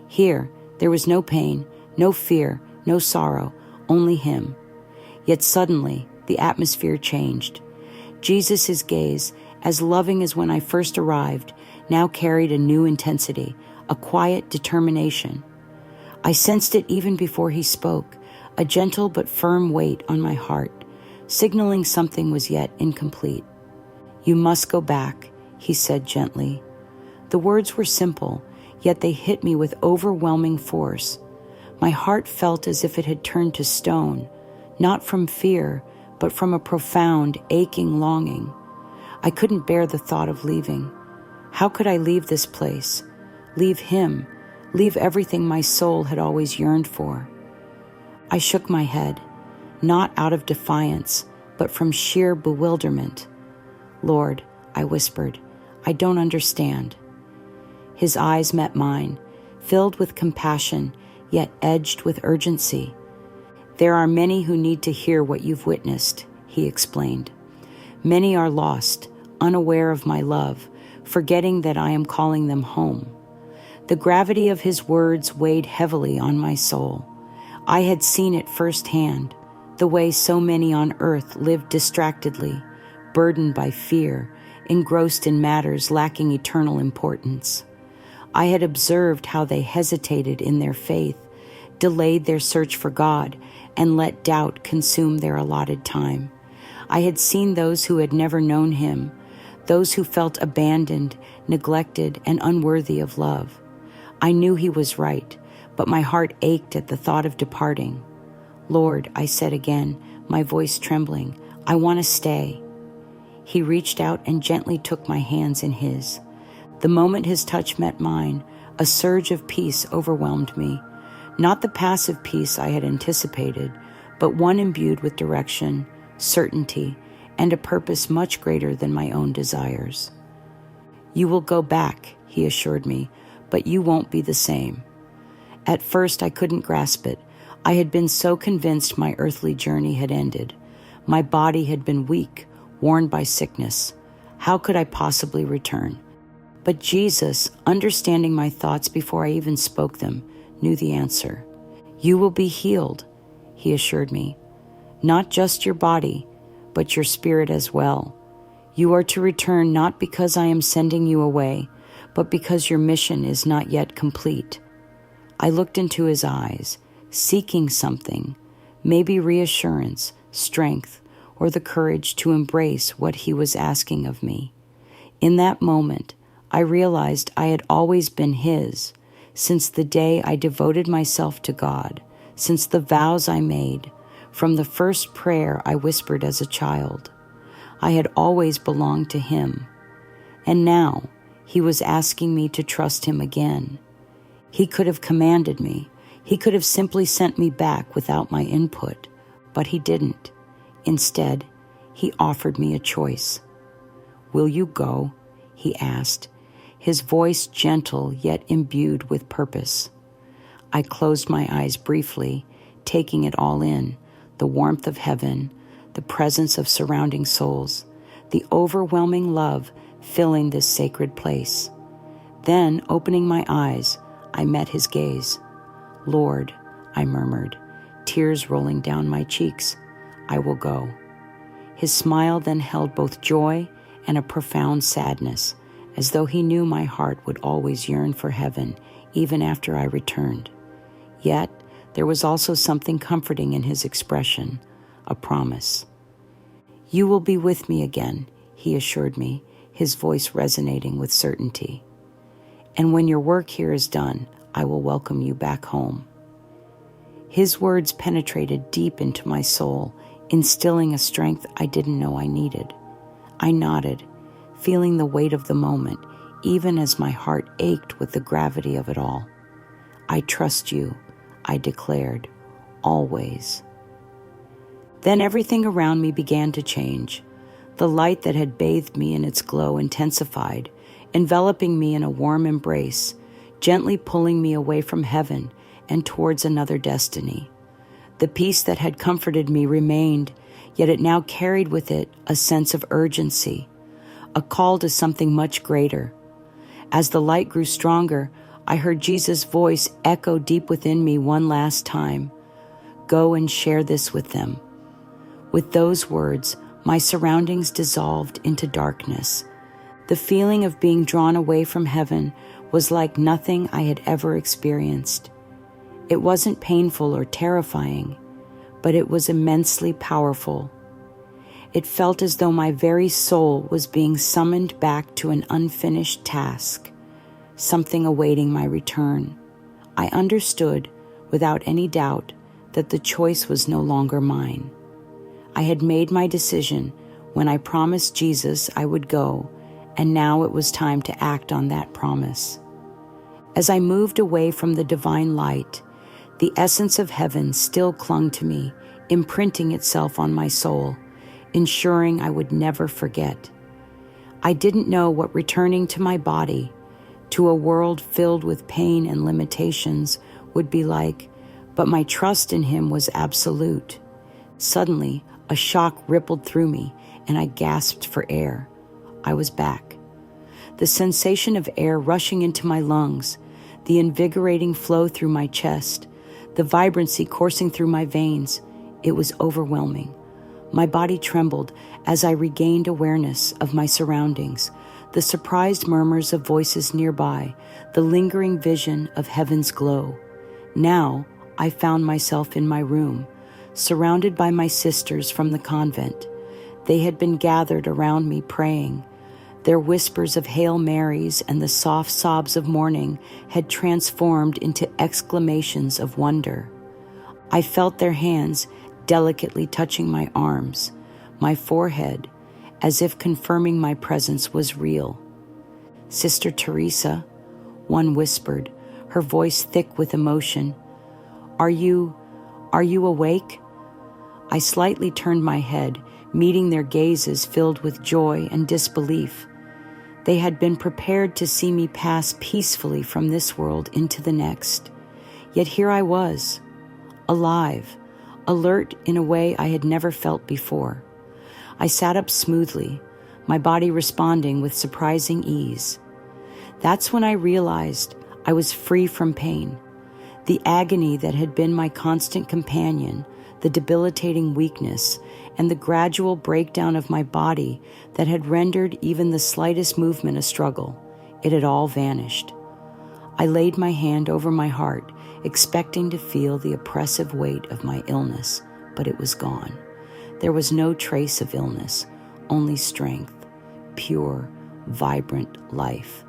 Here, there was no pain, no fear, no sorrow, only him. Yet suddenly, the atmosphere changed. Jesus' gaze, as loving as when I first arrived, now carried a new intensity, a quiet determination. I sensed it even before he spoke, a gentle but firm weight on my heart, signaling something was yet incomplete. "You must go back," he said gently. The words were simple, yet they hit me with overwhelming force. My heart felt as if it had turned to stone, not from fear, but from a profound, aching longing. I couldn't bear the thought of leaving. How could I leave this place? Leave him? Leave everything my soul had always yearned for? I shook my head, not out of defiance, but from sheer bewilderment. "Lord," I whispered, "I don't understand." His eyes met mine, filled with compassion, yet edged with urgency. "There are many who need to hear what you've witnessed," he explained. "Many are lost, unaware of my love, forgetting that I am calling them home." The gravity of his words weighed heavily on my soul. I had seen it firsthand, the way so many on earth lived distractedly, burdened by fear, engrossed in matters lacking eternal importance. I had observed how they hesitated in their faith, delayed their search for God, and let doubt consume their allotted time. I had seen those who had never known him, those who felt abandoned, neglected, and unworthy of love. I knew he was right, but my heart ached at the thought of departing. "Lord," I said again, my voice trembling, "I want to stay." He reached out and gently took my hands in his. The moment his touch met mine, a surge of peace overwhelmed me. Not the passive peace I had anticipated, but one imbued with direction, certainty, and a purpose much greater than my own desires. "You will go back," he assured me, "but you won't be the same." At first I couldn't grasp it. I had been so convinced my earthly journey had ended. My body had been weak, worn by sickness. How could I possibly return? But Jesus, understanding my thoughts before I even spoke them, knew the answer. "You will be healed," he assured me. "Not just your body, but your spirit as well. You are to return not because I am sending you away, but because your mission is not yet complete." I looked into his eyes, seeking something, maybe reassurance, strength, or the courage to embrace what he was asking of me. In that moment, I realized I had always been his, since the day I devoted myself to God, since the vows I made, from the first prayer I whispered as a child. I had always belonged to him, and now he was asking me to trust him again. He could have commanded me. He could have simply sent me back without my input, but he didn't. Instead, he offered me a choice. "Will you go?" he asked, his voice gentle yet imbued with purpose. I closed my eyes briefly, taking it all in, the warmth of heaven, the presence of surrounding souls, the overwhelming love filling this sacred place. Then, opening my eyes, I met his gaze. "Lord," I murmured, tears rolling down my cheeks, "I will go." His smile then held both joy and a profound sadness, as though he knew my heart would always yearn for heaven, even after I returned. Yet, there was also something comforting in his expression, a promise. "You will be with me again," he assured me, his voice resonating with certainty. "And when your work here is done, I will welcome you back home." His words penetrated deep into my soul, instilling a strength I didn't know I needed. I nodded, feeling the weight of the moment, even as my heart ached with the gravity of it all. "I trust you," I declared, "always." Then everything around me began to change. The light that had bathed me in its glow intensified, enveloping me in a warm embrace, gently pulling me away from heaven and towards another destiny. The peace that had comforted me remained, yet it now carried with it a sense of urgency, a call to something much greater. As the light grew stronger, I heard Jesus' voice echo deep within me one last time. "Go and share this with them." With those words, my surroundings dissolved into darkness. The feeling of being drawn away from heaven was like nothing I had ever experienced. It wasn't painful or terrifying, but it was immensely powerful. It felt as though my very soul was being summoned back to an unfinished task, something awaiting my return. I understood, without any doubt, that the choice was no longer mine. I had made my decision when I promised Jesus I would go, and now it was time to act on that promise. As I moved away from the divine light, the essence of heaven still clung to me, imprinting itself on my soul, ensuring I would never forget. I didn't know what returning to my body, to a world filled with pain and limitations, would be like, but my trust in him was absolute. Suddenly, a shock rippled through me, and I gasped for air. I was back. The sensation of air rushing into my lungs, the invigorating flow through my chest, the vibrancy coursing through my veins, it was overwhelming. My body trembled as I regained awareness of my surroundings, the surprised murmurs of voices nearby, the lingering vision of heaven's glow. Now, I found myself in my room, surrounded by my sisters from the convent. They had been gathered around me praying. Their whispers of Hail Marys and the soft sobs of mourning had transformed into exclamations of wonder. I felt their hands delicately touching my arms, my forehead, as if confirming my presence was real. "Sister Teresa," one whispered, her voice thick with emotion, Are you awake?" I slightly turned my head, meeting their gazes filled with joy and disbelief. They had been prepared to see me pass peacefully from this world into the next. Yet here I was, alive, alert in a way I had never felt before. I sat up smoothly, my body responding with surprising ease. That's when I realized I was free from pain. The agony that had been my constant companion, the debilitating weakness, and the gradual breakdown of my body that had rendered even the slightest movement a struggle, it had all vanished. I laid my hand over my heart, expecting to feel the oppressive weight of my illness, but it was gone. There was no trace of illness, only strength, pure, vibrant life.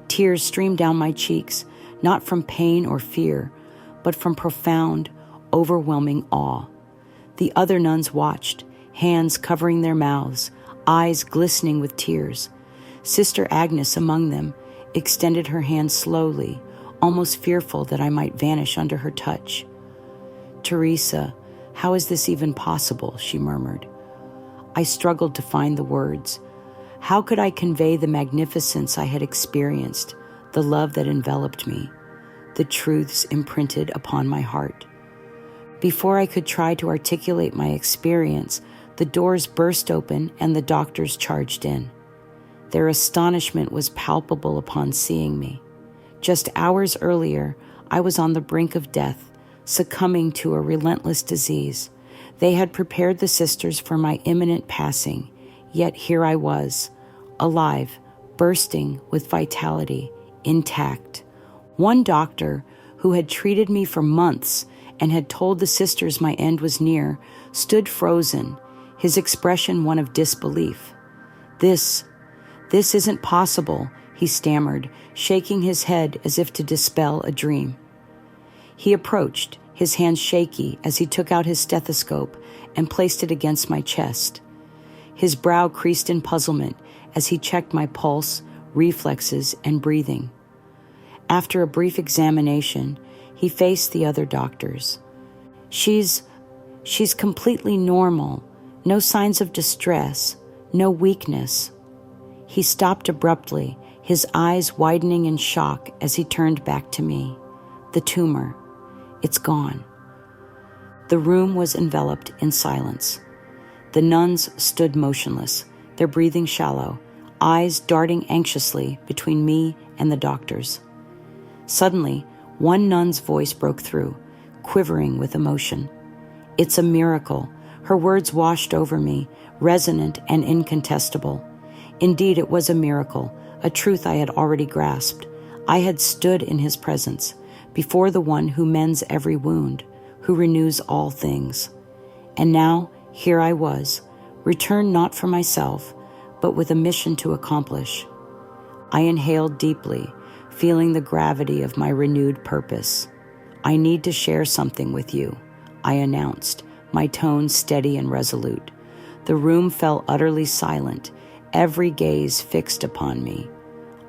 Tears streamed down my cheeks, not from pain or fear, but from profound, overwhelming awe. The other nuns watched, hands covering their mouths, eyes glistening with tears. Sister Agnes, among them, extended her hand slowly, almost fearful that I might vanish under her touch. "Teresa, how is this even possible?" she murmured. I struggled to find the words. How could I convey the magnificence I had experienced, the love that enveloped me, the truths imprinted upon my heart? Before I could try to articulate my experience, the doors burst open and the doctors charged in. Their astonishment was palpable upon seeing me. Just hours earlier, I was on the brink of death, succumbing to a relentless disease. They had prepared the sisters for my imminent passing, yet here I was, alive, bursting with vitality, intact. One doctor, who had treated me for months and had told the sisters my end was near, stood frozen, his expression one of disbelief. This isn't possible," he stammered, shaking his head as if to dispel a dream. He approached, his hands shaky as he took out his stethoscope and placed it against my chest. His brow creased in puzzlement as he checked my pulse, reflexes, and breathing. After a brief examination, he faced the other doctors. She's completely normal. No signs of distress, no weakness." He stopped abruptly, his eyes widening in shock as he turned back to me. "The tumor, it's gone." The room was enveloped in silence. The nuns stood motionless, their breathing shallow, eyes darting anxiously between me and the doctors. Suddenly, one nun's voice broke through, quivering with emotion. "It's a miracle." Her words washed over me, resonant and incontestable. Indeed, it was a miracle, a truth I had already grasped. I had stood in his presence, before the one who mends every wound, who renews all things. And now, here I was, returned not for myself, but with a mission to accomplish. I inhaled deeply, feeling the gravity of my renewed purpose. "I need to share something with you," I announced, my tone steady and resolute. The room fell utterly silent, every gaze fixed upon me.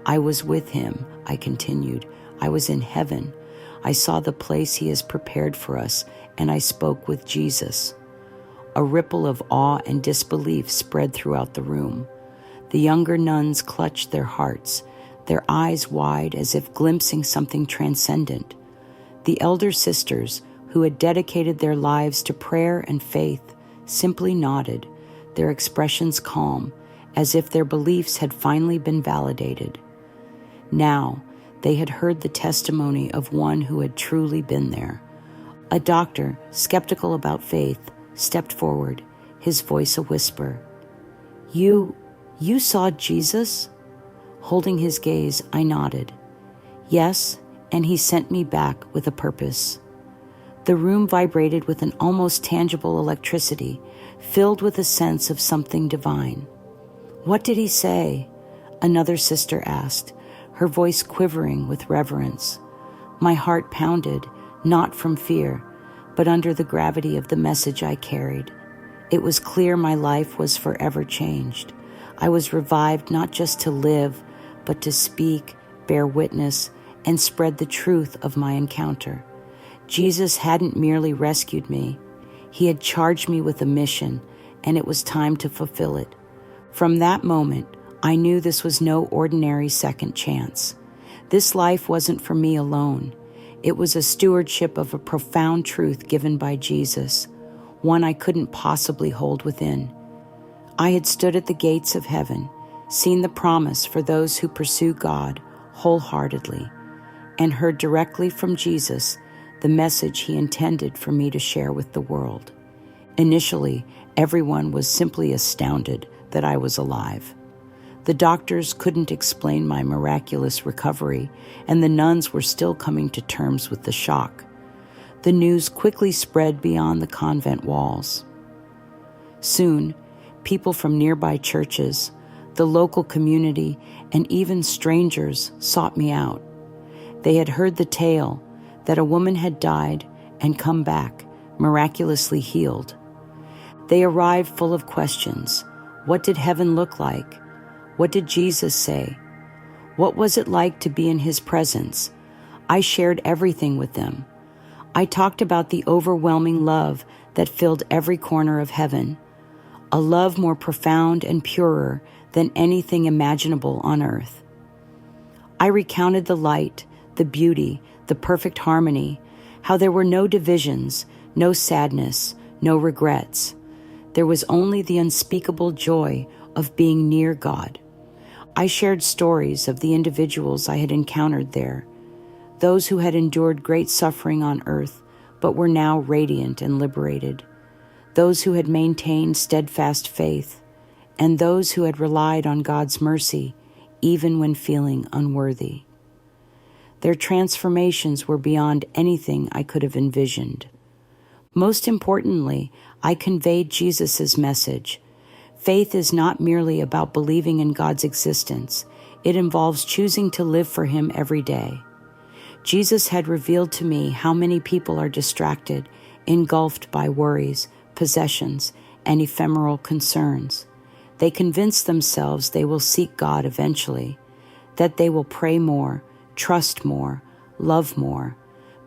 "I was with him," I continued. "I was in heaven. I saw the place he has prepared for us, and I spoke with Jesus." A ripple of awe and disbelief spread throughout the room. The younger nuns clutched their hearts, their eyes wide as if glimpsing something transcendent. The elder sisters, who had dedicated their lives to prayer and faith, simply nodded, their expressions calm, as if their beliefs had finally been validated. Now, they had heard the testimony of one who had truly been there. A doctor, skeptical about faith, stepped forward, his voice a whisper. You saw Jesus?" Holding his gaze, I nodded. "Yes, and he sent me back with a purpose." The room vibrated with an almost tangible electricity, filled with a sense of something divine. "What did he say?" another sister asked, her voice quivering with reverence. My heart pounded, not from fear, but under the gravity of the message I carried. It was clear my life was forever changed. I was revived not just to live, but to speak, bear witness, and spread the truth of my encounter. Jesus hadn't merely rescued me. He had charged me with a mission, and it was time to fulfill it. From that moment, I knew this was no ordinary second chance. This life wasn't for me alone. It was a stewardship of a profound truth given by Jesus, one I couldn't possibly hold within. I had stood at the gates of heaven, seen the promise for those who pursue God wholeheartedly, and heard directly from Jesus the message he intended for me to share with the world. Initially, everyone was simply astounded that I was alive. The doctors couldn't explain my miraculous recovery, and the nuns were still coming to terms with the shock. The news quickly spread beyond the convent walls. Soon, people from nearby churches, the local community, and even strangers sought me out. They had heard the tale that a woman had died and come back, miraculously healed. They arrived full of questions. What did heaven look like? What did Jesus say? What was it like to be in his presence? I shared everything with them. I talked about the overwhelming love that filled every corner of heaven, a love more profound and purer than anything imaginable on earth. I recounted the light, the beauty, the perfect harmony, how there were no divisions, no sadness, no regrets. There was only the unspeakable joy of being near God. I shared stories of the individuals I had encountered there, those who had endured great suffering on earth but were now radiant and liberated, those who had maintained steadfast faith, and those who had relied on God's mercy even when feeling unworthy. Their transformations were beyond anything I could have envisioned. Most importantly, I conveyed Jesus' message. Faith is not merely about believing in God's existence. It involves choosing to live for Him every day. Jesus had revealed to me how many people are distracted, engulfed by worries, possessions, and ephemeral concerns. They convince themselves they will seek God eventually, that they will pray more, trust more, love more,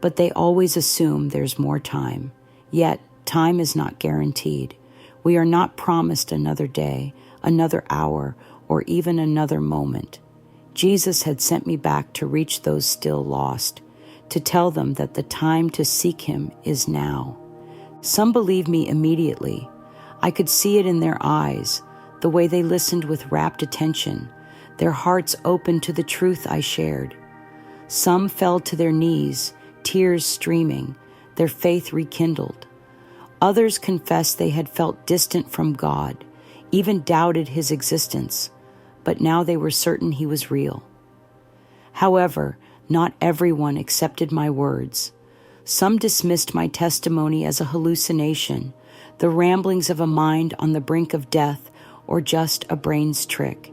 but they always assume there's more time. Yet, time is not guaranteed. We are not promised another day, another hour, or even another moment. Jesus had sent me back to reach those still lost, to tell them that the time to seek Him is now. Some believed me immediately. I could see it in their eyes, the way they listened with rapt attention, their hearts open to the truth I shared. Some fell to their knees, tears streaming, their faith rekindled. Others confessed they had felt distant from God, even doubted His existence, but now they were certain He was real. However, not everyone accepted my words. Some dismissed my testimony as a hallucination, the ramblings of a mind on the brink of death, or just a brain's trick.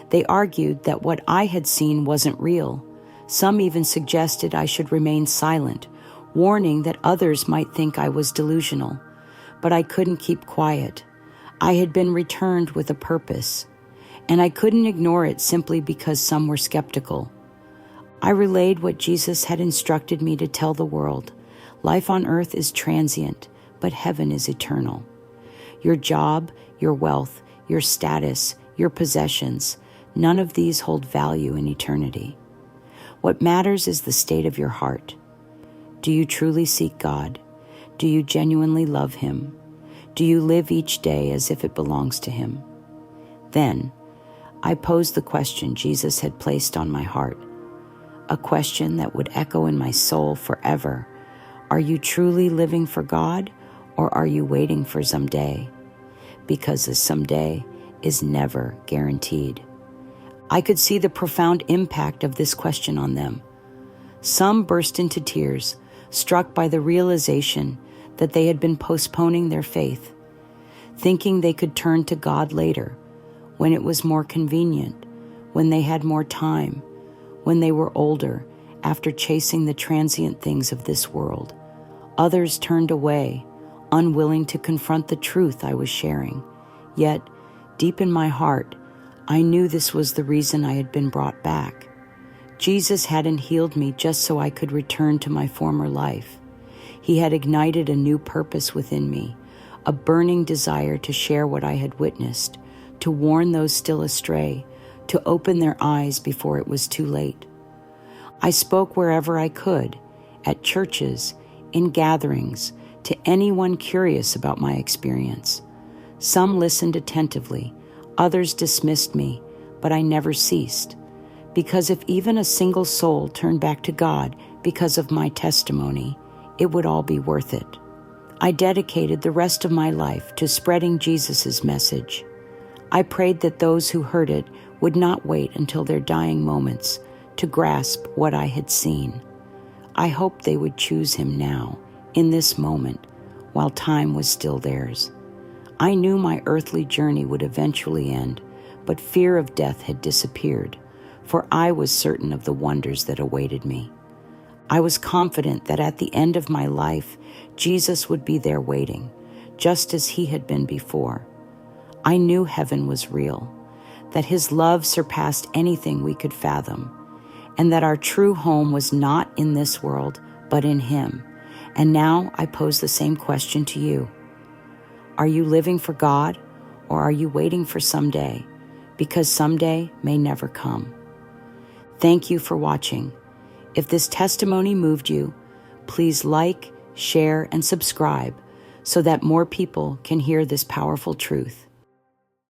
They argued that what I had seen wasn't real. Some even suggested I should remain silent, warning that others might think I was delusional. But I couldn't keep quiet. I had been returned with a purpose, and I couldn't ignore it simply because some were skeptical. I relayed what Jesus had instructed me to tell the world. Life on earth is transient, but heaven is eternal. Your job, your wealth, your status, your possessions, none of these hold value in eternity. What matters is the state of your heart. Do you truly seek God? Do you genuinely love Him? Do you live each day as if it belongs to Him? Then, I posed the question Jesus had placed on my heart, a question that would echo in my soul forever. Are you truly living for God, or are you waiting for someday? Because the someday is never guaranteed. I could see the profound impact of this question on them. Some burst into tears, struck by the realization that they had been postponing their faith, thinking they could turn to God later, when it was more convenient, when they had more time, when they were older, after chasing the transient things of this world. Others turned away, unwilling to confront the truth I was sharing. Yet, deep in my heart, I knew this was the reason I had been brought back. Jesus hadn't healed me just so I could return to my former life. He had ignited a new purpose within me, a burning desire to share what I had witnessed, to warn those still astray, to open their eyes before it was too late. I spoke wherever I could, at churches, in gatherings, to anyone curious about my experience. Some listened attentively, others dismissed me, but I never ceased. Because if even a single soul turned back to God because of my testimony, it would all be worth it. I dedicated the rest of my life to spreading Jesus' message. I prayed that those who heard it would not wait until their dying moments to grasp what I had seen. I hoped they would choose Him now, in this moment, while time was still theirs. I knew my earthly journey would eventually end, but fear of death had disappeared, for I was certain of the wonders that awaited me. I was confident that at the end of my life, Jesus would be there waiting, just as He had been before. I knew heaven was real, that His love surpassed anything we could fathom, and that our true home was not in this world, but in Him. And now I pose the same question to you. Are you living for God, or are you waiting for someday? because someday may never come. Thank you for watching. If this testimony moved you, please like, share, and subscribe so that more people can hear this powerful truth.